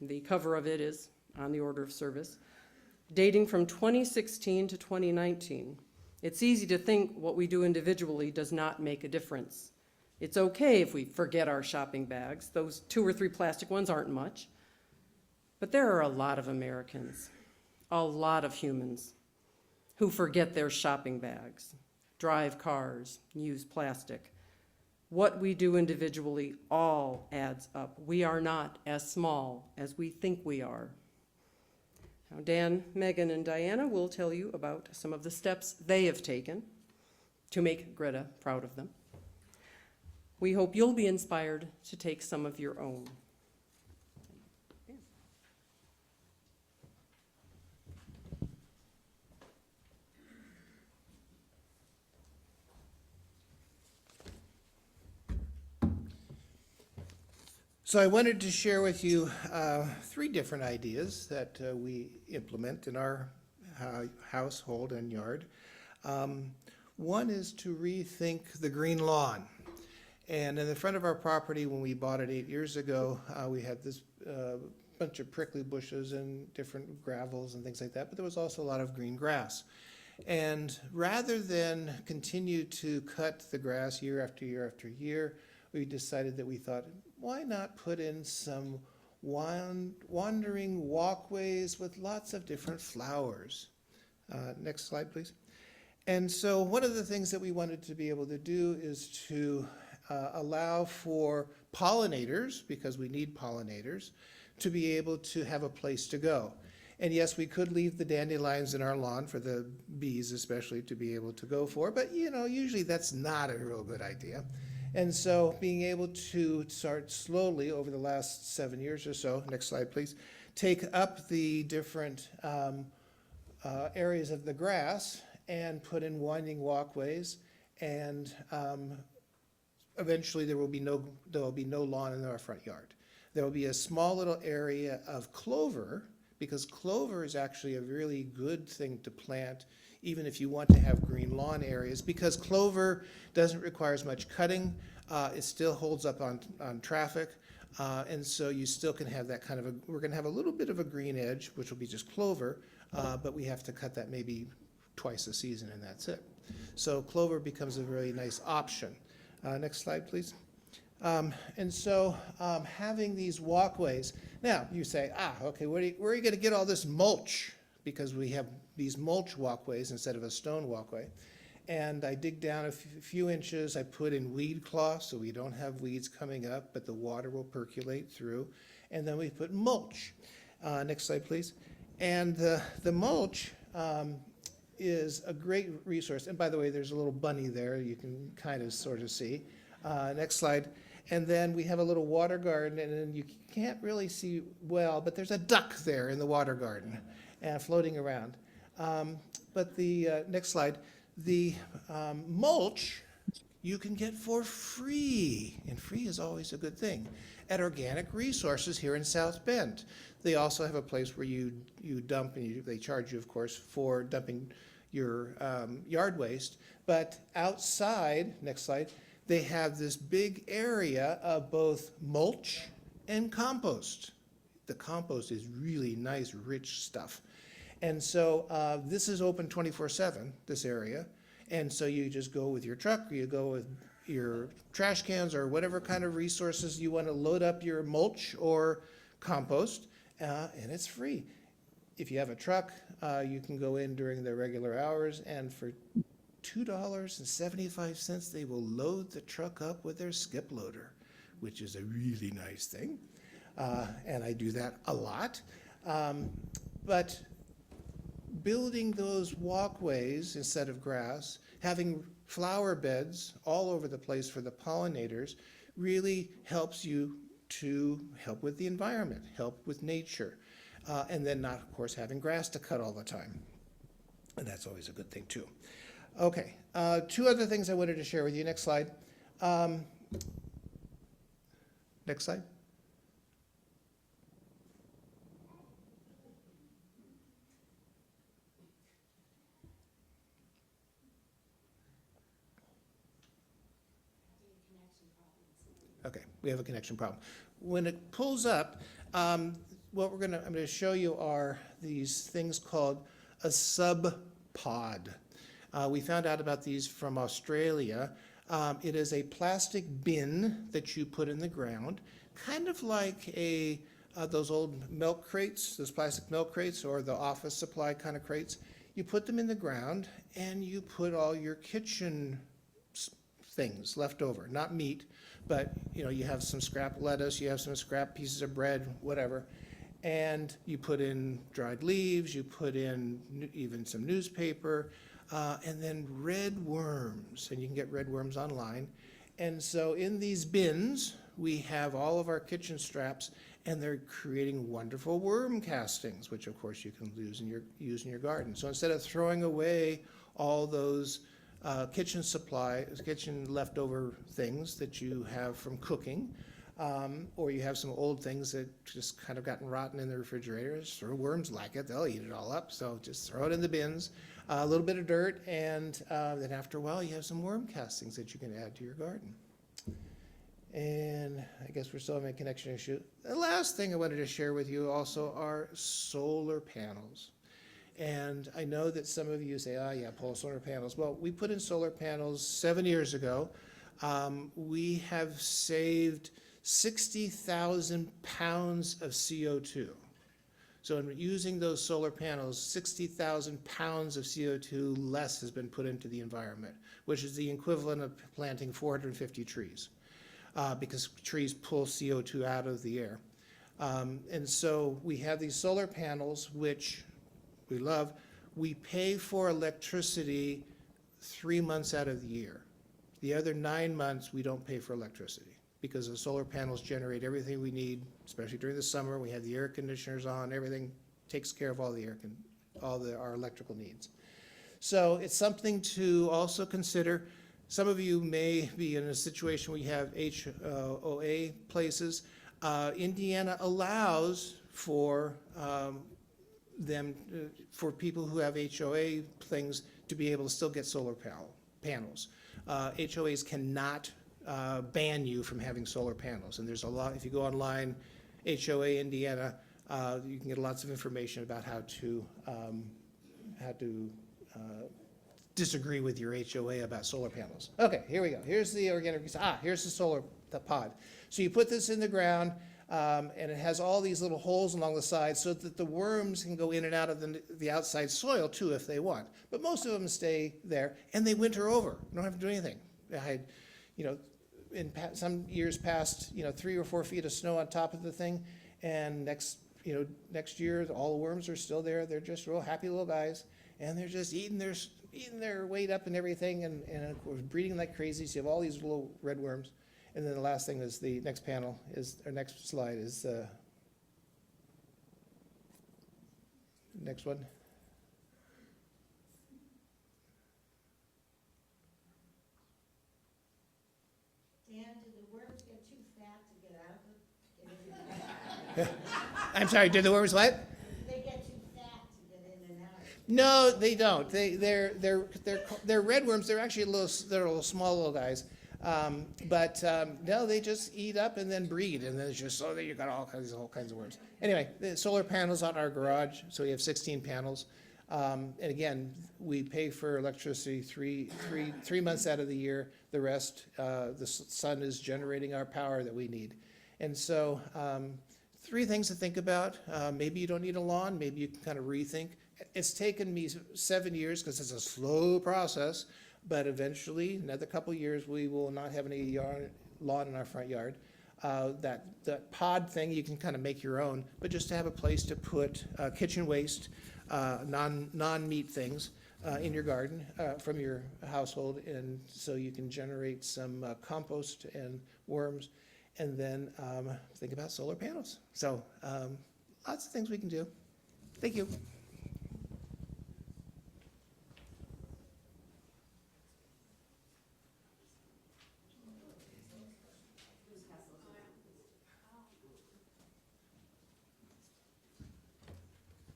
The cover of it is on the order of service, dating from 2016 to 2019. It's easy to think what we do individually does not make a difference. It's okay if we forget our shopping bags. Those 2 or 3 plastic ones aren't much. But there are a lot of Americans, a lot of humans, who forget their shopping bags, drive cars, use plastic. What we do individually all adds up. We are not as small as we think we are. Now, Dan, Megan, and Diana will tell you about some of the steps they have taken to make Greta proud of them. We hope you'll be inspired to take some of your own. So I wanted to share with you 3 different ideas that we implement in our household and yard. One is to rethink the green lawn. And in the front of our property, when we bought it 8 years ago, we had this bunch of prickly bushes and different gravels and things like that, but there was also a lot of green grass. And rather than continue to cut the grass year after year after year, we decided that we thought, why not put in some wandering walkways with lots of different flowers? Next slide, please. And so one of the things that we wanted to be able to do is to allow for pollinators, because we need pollinators, to be able to have a place to go. And yes, we could leave the dandelions in our lawn for the bees especially to be able to go for, but usually that's not a real good idea. And so being able to start slowly over the last 7 years or so, next slide please, take up the different areas of the grass and put in winding walkways, and eventually there will be no lawn in our front yard. There will be a small little area of clover, because clover is actually a really good thing to plant even if you want to have green lawn areas, because clover doesn't require as much cutting. It still holds up on traffic, and so you still can have that kind of we're going to have a little bit of a green edge, which will be just clover, but we have to cut that maybe twice a season, and that's it. So clover becomes a really nice option. Next slide, please. And so having these walkways, now you say, okay, where are you going to get all this mulch? Because we have these mulch walkways instead of a stone walkway. And I dig down a few inches, I put in weed cloth so we don't have weeds coming up, but the water will percolate through. And then we put mulch. Next slide, please. And the mulch is a great resource. And by the way, there's a little bunny there you can kind of sort of see. Next slide. And then we have a little water garden, and then you can't really see well, but there's a duck there in the water garden floating around. But the next slide, the mulch you can get for free, and free is always a good thing, at Organic Resources here in South Bend. They also have a place where you dump, and they charge you, of course, for dumping your yard waste. But outside, next slide, they have this big area of both mulch and compost. The compost is really nice, rich stuff. And so this is open 24/7, this area. And so you just go with your truck, or you go with your trash cans, or whatever kind of resources you want to load up your mulch or compost, and it's free. If you have a truck, you can go in during the regular hours, and for $2.75, they will load the truck up with their skip loader, which is a really nice thing. And I do that a lot. But building those walkways instead of grass, having flower beds all over the place for the pollinators, really helps you to help with the environment, help with nature. And then not, of course, having grass to cut all the time. And that's always a good thing, too. Okay, 2 other things I wanted to share with you. Next slide. Next slide. Okay, we have a connection problem. When it pulls up, I'm gonna show you are these things called a sub-pod. We found out about these from Australia. It is a plastic bin that you put in the ground, kind of like those old milk crates, those plastic milk crates, or the office supply kind of crates. You put them in the ground, and you put all your kitchen things left over, not meat, but you have some scrap lettuce, you have some scrap pieces of bread, whatever, and you put in dried leaves, you put in even some newspaper, and then red worms, and you can get red worms online. And so in these bins, we have all of our kitchen scraps, and they're creating wonderful worm castings, which of course you can use in your garden. So instead of throwing away all those kitchen leftover things that you have from cooking, or you have some old things that just kind of gotten rotten in the refrigerator, sort of worms like it, they'll eat it all up, so just throw it in the bins. A little bit of dirt, and then after a while you have some worm castings that you can add to your garden. And I guess we're still having a connection issue. The last thing I wanted to share with you also are solar panels. And I know that some of you say, yeah, pull solar panels. Well, we put in solar panels 7 years ago. We have saved 60,000 pounds of CO2. So in using those solar panels, 60,000 pounds of CO2 less has been put into the environment, which is the equivalent of planting 450 trees, because trees pull CO2 out of the air. And so we have these solar panels, which we love. We pay for electricity 3 months out of the year. The other 9 months, we don't pay for electricity, because the solar panels generate everything we need, especially during the summer. We have the air conditioners on, everything takes care of all our electrical needs. So it's something to also consider. Some of you may be in a situation where you have HOA places. Indiana allows for for people who have HOA things to be able to still get solar panels. HOAs cannot ban you from having solar panels, and there's a lot. If you go online, HOA Indiana, you can get lots of information about how to disagree with your HOA about solar panels. Okay, here we go. Here's the organic. Here's the pod. So you put this in the ground, and it has all these little holes along the sides so that the worms can go in and out of the outside soil too if they want. But most of them stay there, and they winter over. You don't have to do anything. I had, in some years past, 3 or 4 feet of snow on top of the thing, and next year all the worms are still there. They're just real happy little guys, and they're just eating their weight up and everything, and of course breeding like crazy. So you have all these little red worms. And then the last thing is the next panel is, or next slide is next one. Dan, did the worms get too fat to get out of it? I'm sorry, did the worms what? Did they get too fat to get in and out? No, they don't. They're red worms. They're actually they're little small little guys. No, they just eat up and then breed, and then it's just so that you got all kinds of worms. Anyway, the solar panels on our garage, so we have 16 panels. And again, we pay for electricity three months out of the year. The rest, the sun is generating our power that we need. And so, 3 things to think about. Maybe you don't need a lawn. Maybe you can kind of rethink. It's taken me 7 years because it's a slow process. But eventually, another couple years, we will not have any lawn in our front yard. That pod thing, you can kind of make your own, but just to have a place to put kitchen waste, non-meat things in your garden from your household, and so you can generate some compost and worms, and then think about solar panels. So lots of things we can do. Thank you.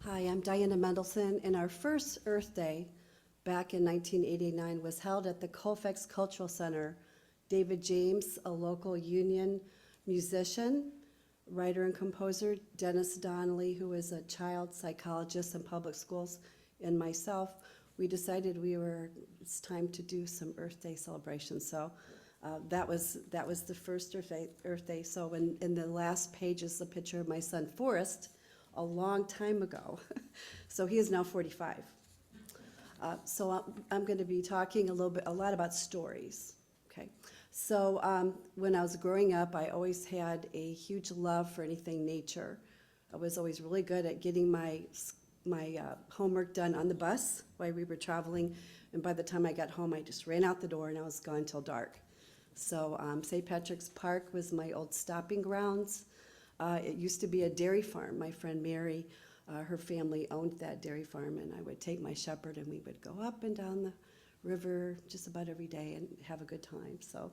Hi, I'm Diana Mendelson, and our first Earth Day back in 1989 was held at the Colfax Cultural Center. David James, a local union musician, writer and composer, Dennis Donnelly, who is a child psychologist in public schools, and myself, we decided it's time to do some Earth Day celebrations. So that was the first Earth Day. So in the last page is a picture of my son Forrest, a long time ago. So he is now 45. So I'm going to be talking a lot about stories. Okay. So when I was growing up, I always had a huge love for anything nature. I was always really good at getting my homework done on the bus while we were traveling, and by the time I got home, I just ran out the door and I was gone till dark. So St. Patrick's Park was my old stopping grounds. It used to be a dairy farm. My friend Mary, her family owned that dairy farm, and I would take my shepherd and we would go up and down the river just about every day and have a good time. So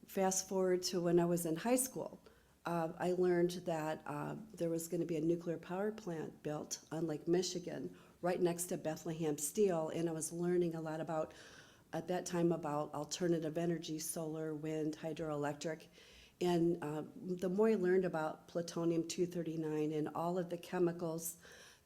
fast forward to when I was in high school. I learned that there was going to be a nuclear power plant built on Lake Michigan right next to Bethlehem Steel, and I was learning a lot at that time about alternative energy, solar, wind, hydroelectric. And the more I learned about plutonium-239 and all of the chemicals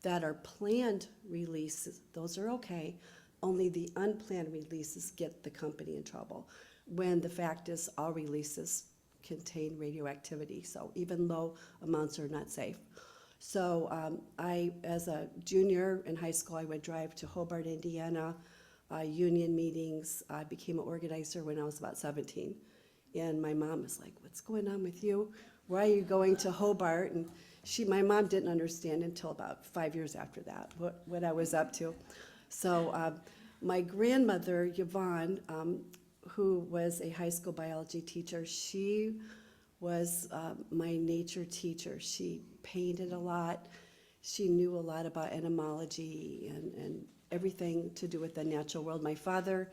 that are planned releases, those are okay. Only the unplanned releases get the company in trouble, when the fact is all releases contain radioactivity, so even low amounts are not safe. So as a junior in high school, I would drive to Hobart, Indiana, union meetings. I became an organizer when I was about 17. And my mom was like, "What's going on with you? Why are you going to Hobart?" And my mom didn't understand until about 5 years after that, what I was up to. So my grandmother, Yvonne, who was a high school biology teacher, she was my nature teacher. She painted a lot. She knew a lot about entomology and everything to do with the natural world. My father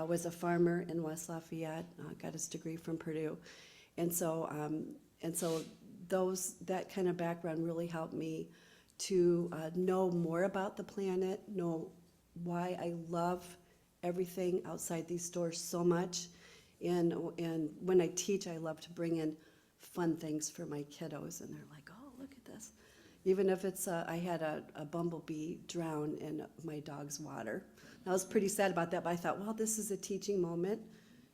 was a farmer in West Lafayette, got his degree from Purdue. And so that kind of background really helped me to know more about the planet, know why I love everything outside these doors so much. And when I teach, I love to bring in fun things for my kiddos, and they're like, "Oh, look at this." Even if it's, I had a bumblebee drown in my dog's water. I was pretty sad about that, but I thought, well, this is a teaching moment.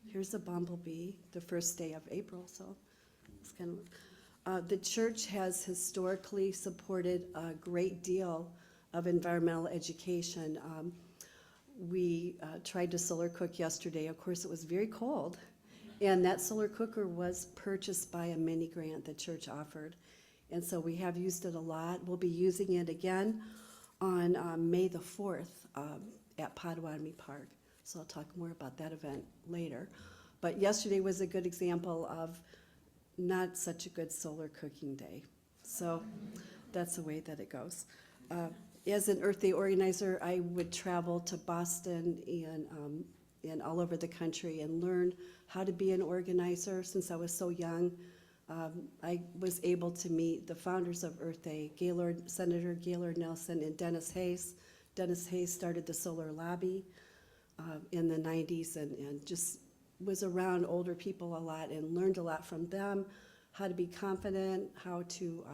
Here's a bumblebee, the first day of April, so it's kind of, the church has historically supported a great deal of environmental education. We tried to solar cook yesterday. Of course, it was very cold, and that solar cooker was purchased by a mini grant the church offered, and so we have used it a lot. We'll be using it again on May the 4th at Potawatomi Park, so I'll talk more about that event later. But yesterday was a good example of not such a good solar cooking day, so that's the way that it goes. As an Earth Day organizer, I would travel to Boston and all over the country and learn how to be an organizer. Since I was so young, I was able to meet the founders of Earth Day, Senator Gaylord Nelson and Dennis Hayes. Dennis Hayes started the Solar Lobby in the 90s and just was around older people a lot and learned a lot from them, how to be confident, how to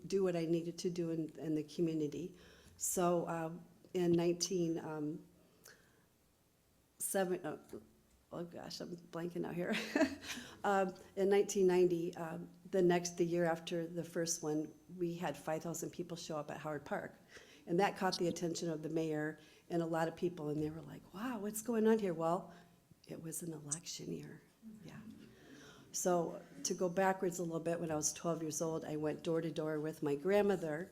do what I needed to do in the community. So in 1990, the year after the first one, we had 5,000 people show up at Howard Park. And that caught the attention of the mayor and a lot of people, and they were like, "Wow, what's going on here?" Well, it was an election year, yeah. So to go backwards a little bit, when I was 12 years old, I went door to door with my grandmother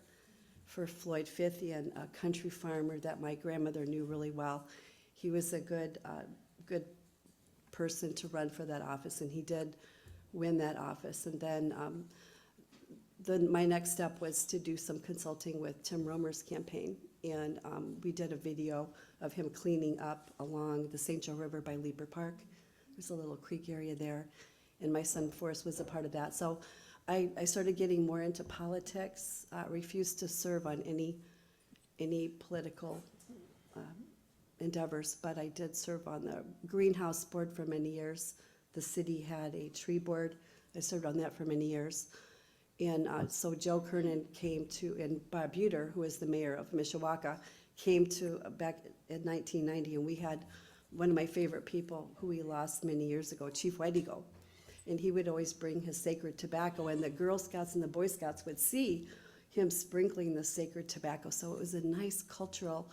for Floyd Fithian, a country farmer that my grandmother knew really well. He was a good person to run for that office, and he did win that office. And then my next step was to do some consulting with Tim Romer's campaign, and we did a video of him cleaning up along the St. Joe River by Lieber Park. There's a little creek area there, and my son Forrest was a part of that. So I started getting more into politics, refused to serve on any political endeavors, but I did serve on the greenhouse board for many years. The city had a tree board I served on that for many years. And so Joe Kernan came to, and Bob Buter, who is the mayor of Mishawaka, came to back in 1990, and we had one of my favorite people who we lost many years ago, Chief Whitego. And he would always bring his sacred tobacco, and the Girl Scouts and the Boy Scouts would see him sprinkling the sacred tobacco. So it was a nice cultural,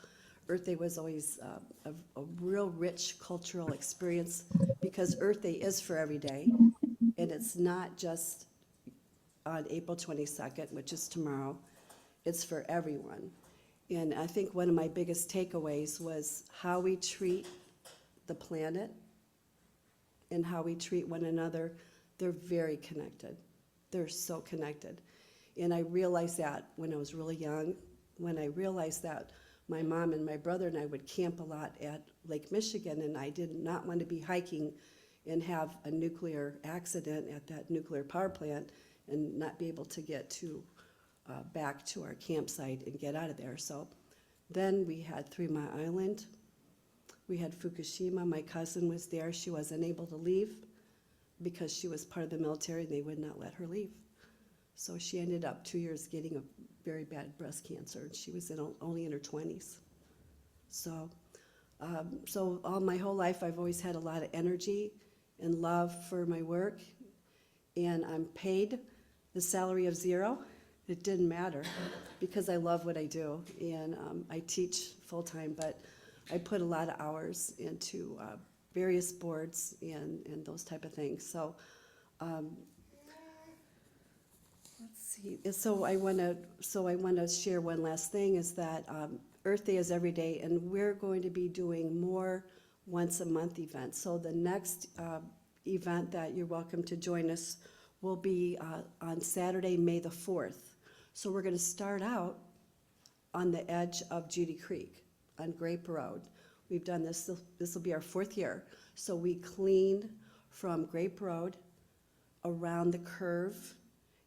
Earth Day was always a real rich cultural experience, because Earth Day is for every day, and it's not just on April 22nd, which is tomorrow. It's for everyone. And I think one of my biggest takeaways was how we treat the planet and how we treat one another. They're very connected. They're so connected. And I realized that when I was really young, when I realized that my mom and my brother and I would camp a lot at Lake Michigan, and I did not want to be hiking and have a nuclear accident at that nuclear power plant and not be able to get to back to our campsite and get out of there. So then we had 3 Mile Island. We had Fukushima. My cousin was there. She wasn't able to leave because she was part of the military and they would not let her leave. So she ended up 2 years getting a very bad breast cancer, and she was only in her 20s. So, so all my whole life I've always had a lot of energy and love for my work, and I'm paid the salary of $0. It didn't matter because I love what I do, and I teach full-time, but I put a lot of hours into various boards and those type of things. So let's see. So I want to share one last thing, is that Earth Day is every day, and we're going to be doing more once-a-month events. So the next event that you're welcome to join us will be on Saturday, May the 4th. So we're going to start out on the edge of Judy Creek on Grape Road. We've done this will be our 4th year. So we clean from Grape Road around the curve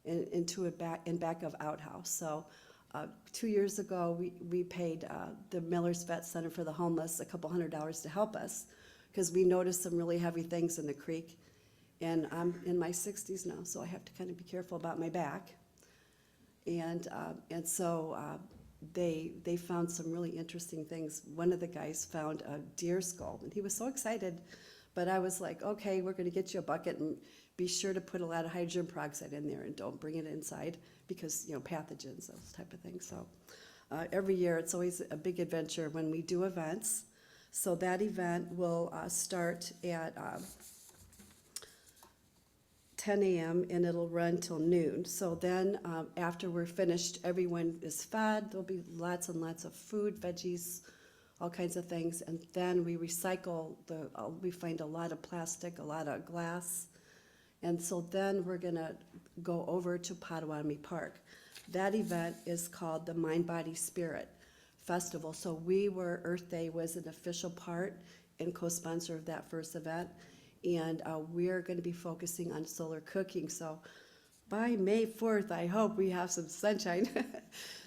and into back of Outhouse. So 2 years ago, we paid the Miller's Vet Center for the Homeless a couple $100 to help us, because we noticed some really heavy things in the creek. And I'm in my 60s now, so I have to kind of be careful about my back. And so they found some really interesting things. One of the guys found a deer skull, and he was so excited. But I was like, okay, we're going to get you a bucket, and be sure to put a lot of hydrogen peroxide in there, and don't bring it inside because, you know, pathogens, those type of things. So every year it's always a big adventure when we do events. So that event will start at 10 a.m. and it'll run till noon. So then after we're finished, everyone is fed. There'll be lots and lots of food, veggies, all kinds of things. And then we recycle we find a lot of plastic, a lot of glass. And so then we're gonna go over to Potawatomi Park. That event is called the Mind, Body, Spirit Festival. So Earth Day was an official part and co-sponsor of that first event. And we're going to be focusing on solar cooking. So by May 4th, I hope we have some sunshine.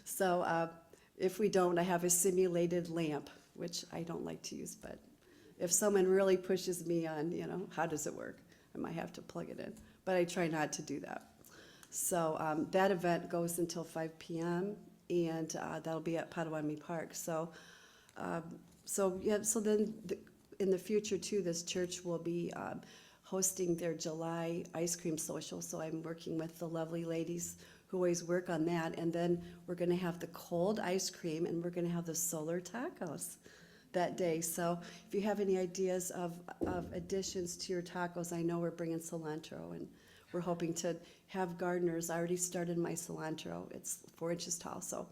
So if we don't, I have a simulated lamp, which I don't like to use. But if someone really pushes me on, you know, how does it work, I might have to plug it in. But I try not to do that. So that event goes until 5 p.m. and that'll be at Potawatomi Park. So then in the future too, this church will be hosting their July ice cream social. So I'm working with the lovely ladies who always work on that. And then we're going to have the cold ice cream, and we're going to have the solar tacos that day. So if you have any ideas of additions to your tacos, I know we're bringing cilantro, and we're hoping to have gardeners. I already started my cilantro. It's 4 inches tall. So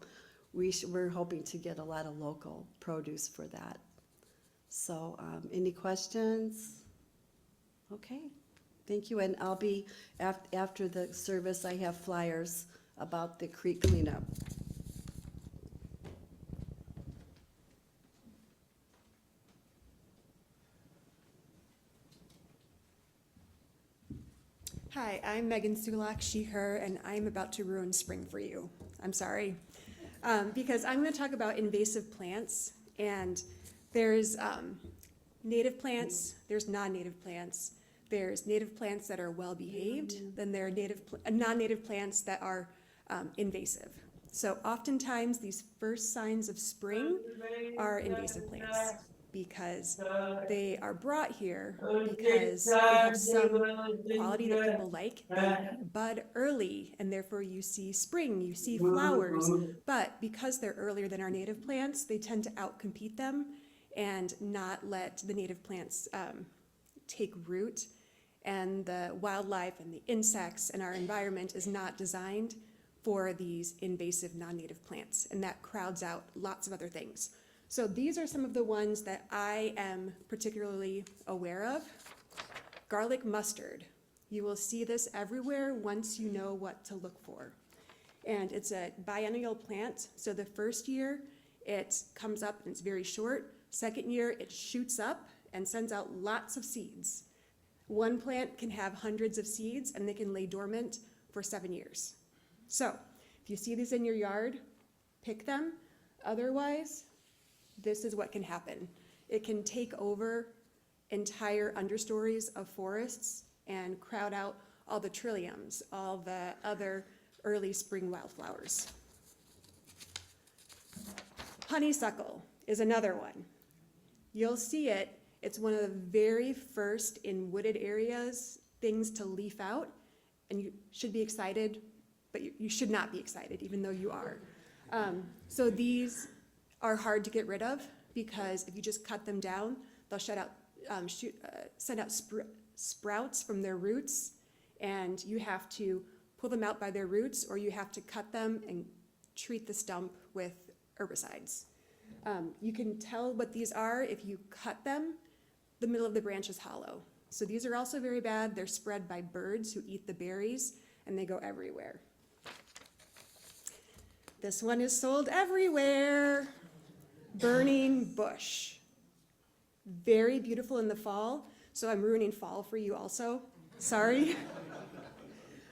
we're hoping to get a lot of local produce for that. So any questions? Okay, thank you. And I'll be, after the service, I have flyers about the creek cleanup. Hi, I'm Megan Sulak, she, her, and I'm about to ruin spring for you. I'm sorry. Because I'm going to talk about invasive plants, and there's native plants, there's non-native plants. There's native plants that are well-behaved, then there are non-native plants that are invasive. So oftentimes, these first signs of spring are invasive plants because they are brought here because they have some quality that people like. They bud early, and therefore you see spring, you see flowers. But because they're earlier than our native plants, they tend to outcompete them and not let the native plants take root. And the wildlife and the insects and our environment is not designed for these invasive non-native plants, and that crowds out lots of other things. So these are some of the ones that I am particularly aware of. Garlic mustard. You will see this everywhere once you know what to look for. And it's a biennial plant, so the first year it comes up and it's very short. Second year it shoots up and sends out lots of seeds. One plant can have hundreds of seeds and they can lay dormant for 7 years. So if you see these in your yard, pick them. Otherwise, this is what can happen. It can take over entire understories of forests and crowd out all the trilliums, all the other early spring wildflowers. Honeysuckle is another one. You'll see it. It's one of the very first in wooded areas things to leaf out, and you should be excited, but you should not be excited, even though you are. So these are hard to get rid of because if you just cut them down, they'll send out sprouts from their roots, and you have to pull them out by their roots, or you have to cut them and treat the stump with herbicides. You can tell what these are if you cut them. The middle of the branch is hollow. So these are also very bad. They're spread by birds who eat the berries, and they go everywhere. This one is sold everywhere. Burning bush. Very beautiful in the fall, so I'm ruining fall for you also. Sorry.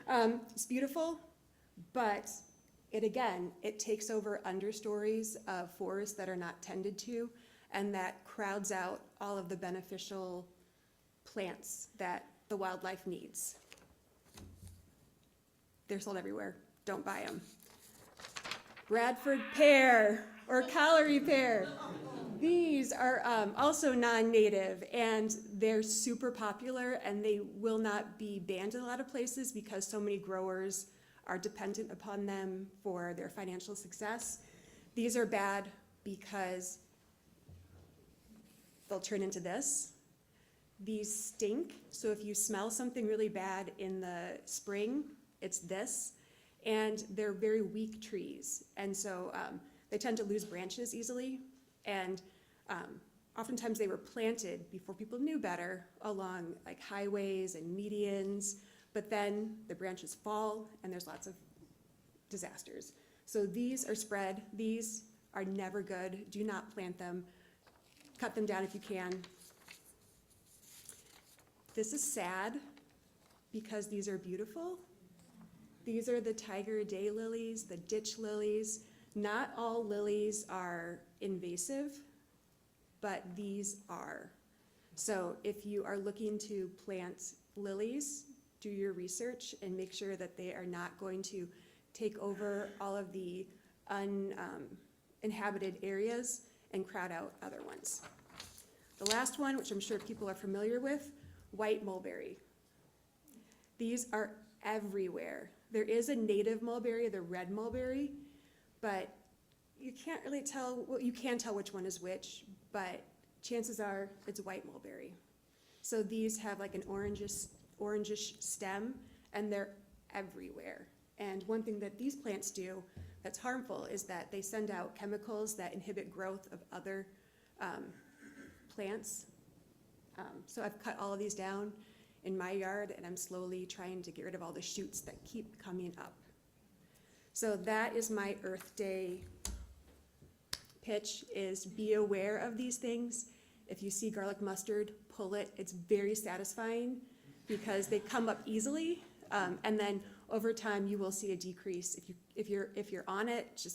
It's beautiful, but it takes over understories of forests that are not tended to, and that crowds out all of the beneficial plants that the wildlife needs. They're sold everywhere. Don't buy them. Bradford pear or Callery pear. These are also non-native, and they're super popular, and they will not be banned in a lot of places because so many growers are dependent upon them for their financial success. These are bad because they'll turn into this. These stink, so if you smell something really bad in the spring, it's this. And they're very weak trees, and so they tend to lose branches easily, and oftentimes they were planted before people knew better along like highways and medians, but then the branches fall and there's lots of disasters. So these are spread. These are never good. Do not plant them. Cut them down if you can. This is sad because these are beautiful. These are the tiger daylilies, the ditch lilies. Not all lilies are invasive, but these are. So if you are looking to plant lilies, do your research and make sure that they are not going to take over all of the uninhabited areas and crowd out other ones. The last one, which I'm sure people are familiar with, white mulberry. These are everywhere. There is a native mulberry, the red mulberry, but you can't really tell, well, you can tell which one is which, but chances are it's white mulberry. So these have like an orangish stem, and they're everywhere. And one thing that these plants do that's harmful is that they send out chemicals that inhibit growth of other plants. So I've cut all of these down in my yard, and I'm slowly trying to get rid of all the shoots that keep coming up. So that is my Earth Day pitch, is be aware of these things. If you see garlic mustard, pull it. It's very satisfying because they come up easily, and then over time you will see a decrease. If you're on it,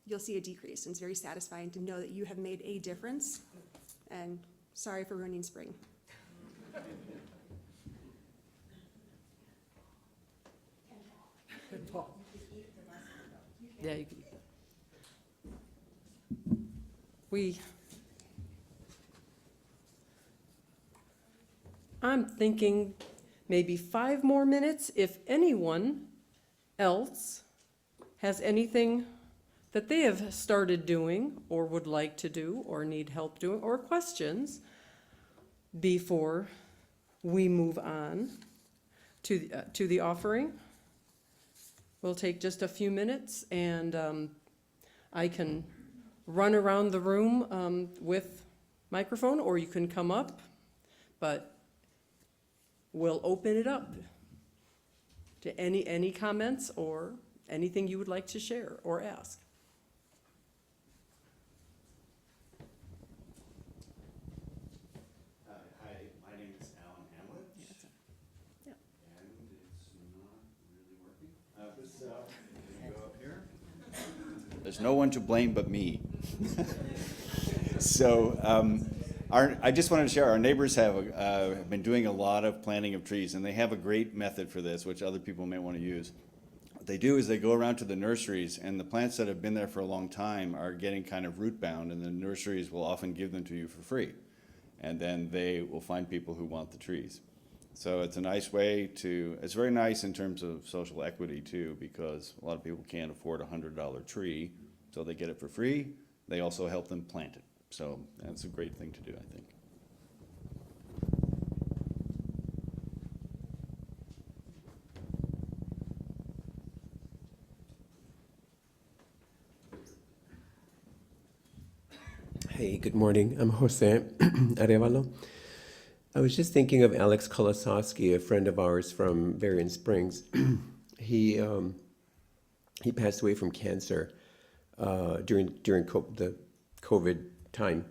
you'll see a decrease, and it's very satisfying to know that you have made a difference. And sorry for ruining spring. Yeah, you can eat that. I'm thinking maybe 5 more minutes if anyone else has anything that they have started doing or would like to do or need help doing or questions before we move on to the offering. We'll take just a few minutes and I can run around the room with microphone, or you can come up, but we'll open it up to any comments or anything you would like to share or ask. Hi, my name is Alan Hamlet. Yeah. And it's not really working. Can you go up here? There's no one to blame but me. So, I just wanted to share, our neighbors have been doing a lot of planting of trees, and they have a great method for this, which other people may want to use. What they do is they go around to the nurseries, and the plants that have been there for a long time are getting kind of root bound, and the nurseries will often give them to you for free. And then they will find people who want the trees. So it's a nice way to, it's very nice in terms of social equity too, because a lot of people can't afford a $100 tree, so they get it for free. They also help them plant it. So that's a great thing to do, I think. Hey, good morning. I'm Jose Arevalo. I was just thinking of Alex Kolosowski, a friend of ours from Berrien Springs. He passed away from cancer during the COVID time.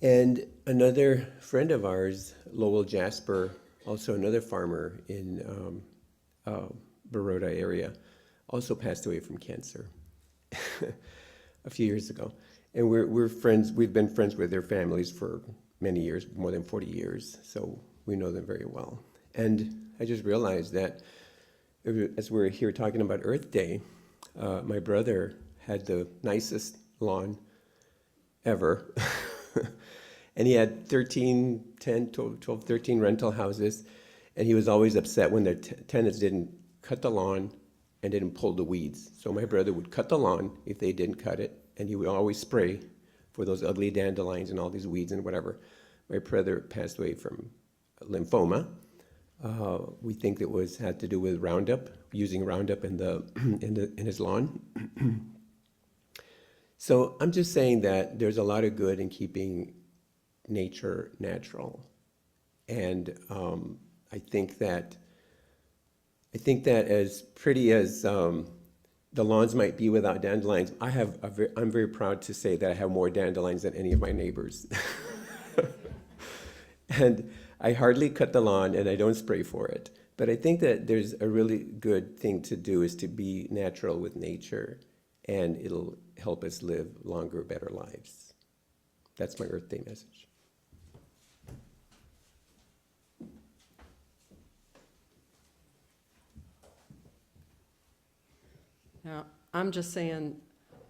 And another friend of ours, Lowell Jasper, also another farmer in Baroda area, also passed away from cancer a few years ago. And we're friends. We've been friends with their families for many years, more than 40 years. So we know them very well. And I just realized that as we're here talking about Earth Day, my brother had the nicest lawn ever. And he had 13 rental houses. And he was always upset when the tenants didn't cut the lawn and didn't pull the weeds. So my brother would cut the lawn if they didn't cut it. And he would always spray for those ugly dandelions and all these weeds and whatever. My brother passed away from lymphoma. We think it had to do with Roundup, using Roundup in his lawn. So I'm just saying that there's a lot of good in keeping nature natural, and I think that as pretty as the lawns might be without dandelions, I'm very proud to say that I have more dandelions than any of my neighbors. And I hardly cut the lawn and I don't spray for it. But I think that there's a really good thing to do is to be natural with nature, and it'll help us live longer, better lives. That's my Earth Day message. Now, I'm just saying,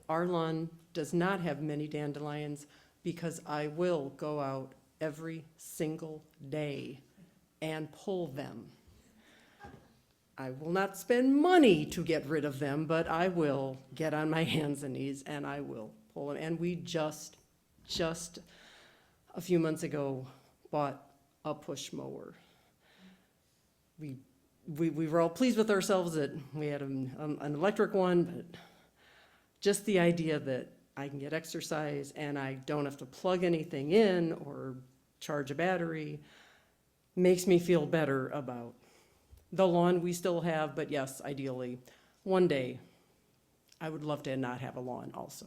our lawn does not have many dandelions because I will go out every single day and pull them. I will not spend money to get rid of them, but I will get on my hands and knees and I will pull them. And we just a few months ago bought a push mower. We were all pleased with ourselves that we had an electric one, but just the idea that I can get exercise and I don't have to plug anything in or charge a battery makes me feel better about the lawn we still have. But yes, ideally, one day, I would love to not have a lawn also.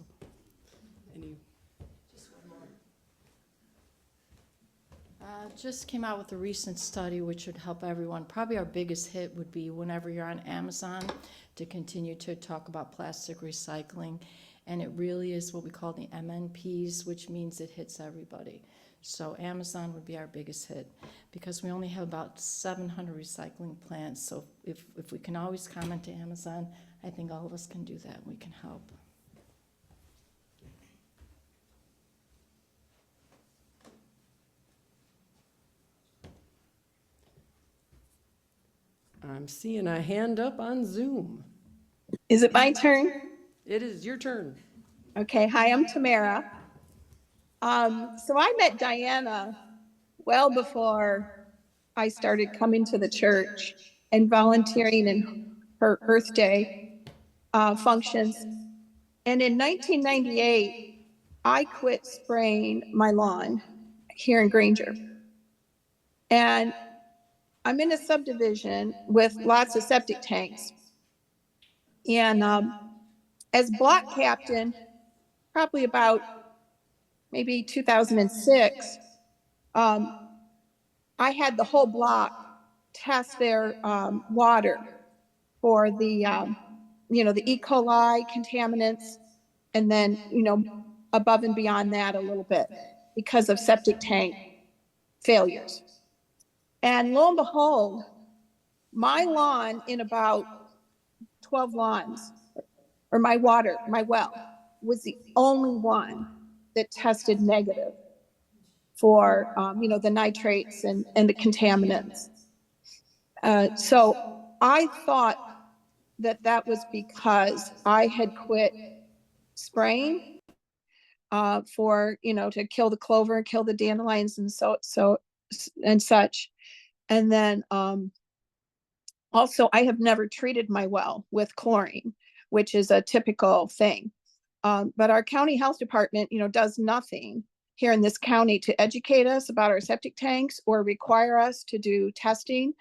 Just came out with a recent study which would help everyone. Probably our biggest hit would be whenever you're on Amazon to continue to talk about plastic recycling. And it really is what we call the MNPs, which means it hits everybody. So Amazon would be our biggest hit, because we only have about 700 recycling plants. So if we can always comment to Amazon, I think all of us can do that, we can help. I'm seeing a hand up on Zoom. Is it my turn? It is your turn. Okay, hi, I'm Tamara. So I met Diana well before I started coming to the church and volunteering in her Earth Day functions. And in 1998, I quit spraying my lawn here in Granger. And I'm in a subdivision with lots of septic tanks. And as block captain, probably about maybe 2006, I had the whole block test their water for the, the E. coli contaminants, and then, above and beyond that a little bit because of septic tank failures. And lo and behold, my lawn in about 12 lawns, or my well, was the only one that tested negative for, the nitrates and the contaminants. So I thought that was because I had quit spraying for, to kill the clover, kill the dandelions and and such. And then also I have never treated my well with chlorine, which is a typical thing. But our county health department, does nothing here in this county to educate us about our septic tanks or require us to do testing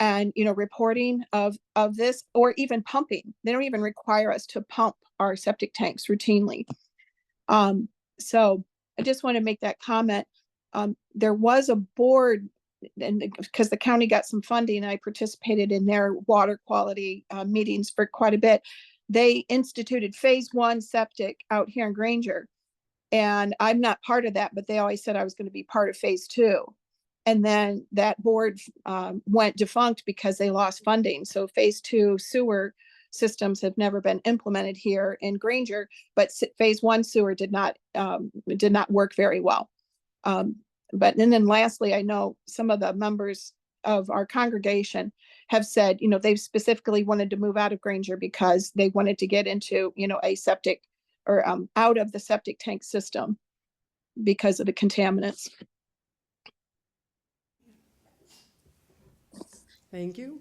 and, reporting of this, or even pumping. They don't even require us to pump our septic tanks routinely. So I just want to make that comment. There was a board, and because the county got some funding, I participated in their water quality meetings for quite a bit. They instituted phase 1 septic out here in Granger. And I'm not part of that, but they always said I was going to be part of phase 2. And then that board went defunct because they lost funding. So phase 2 sewer systems have never been implemented here in Granger, but phase 1 sewer did not work very well. But then lastly, I know some of the members of our congregation have said, they've specifically wanted to move out of Granger because they wanted to get into, a septic or out of the septic tank system because of the contaminants. Thank you.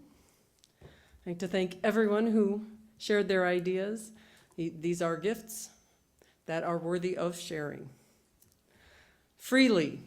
I'd like to thank everyone who shared their ideas. These are gifts that are worthy of sharing. Freely,